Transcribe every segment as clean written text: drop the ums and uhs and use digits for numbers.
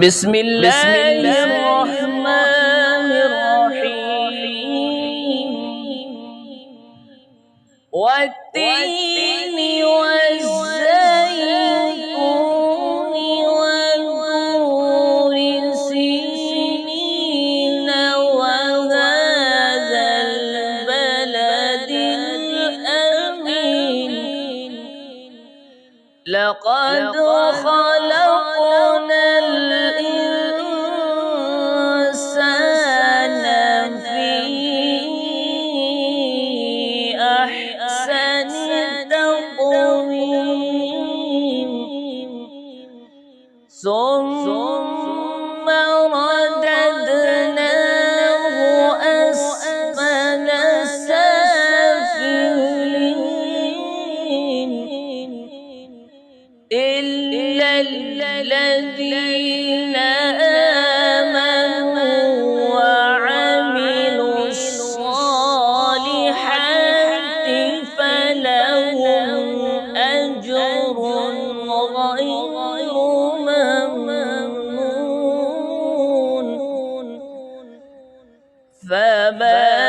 بسم الله الرحمن الرحيم والتين والزيتون وطور سينين وهذا البلد الأمين لقد خلقنا الإنسان في أحسن تقويم ثم رددناه أسفل سافلين إلا الذين آمنوا وعملوا الصالحات فلهم أجر غير ممنون فما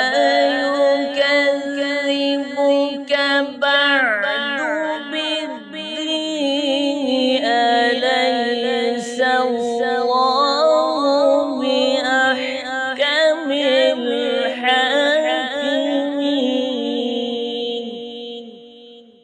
يكذبك بعد بالدين أليس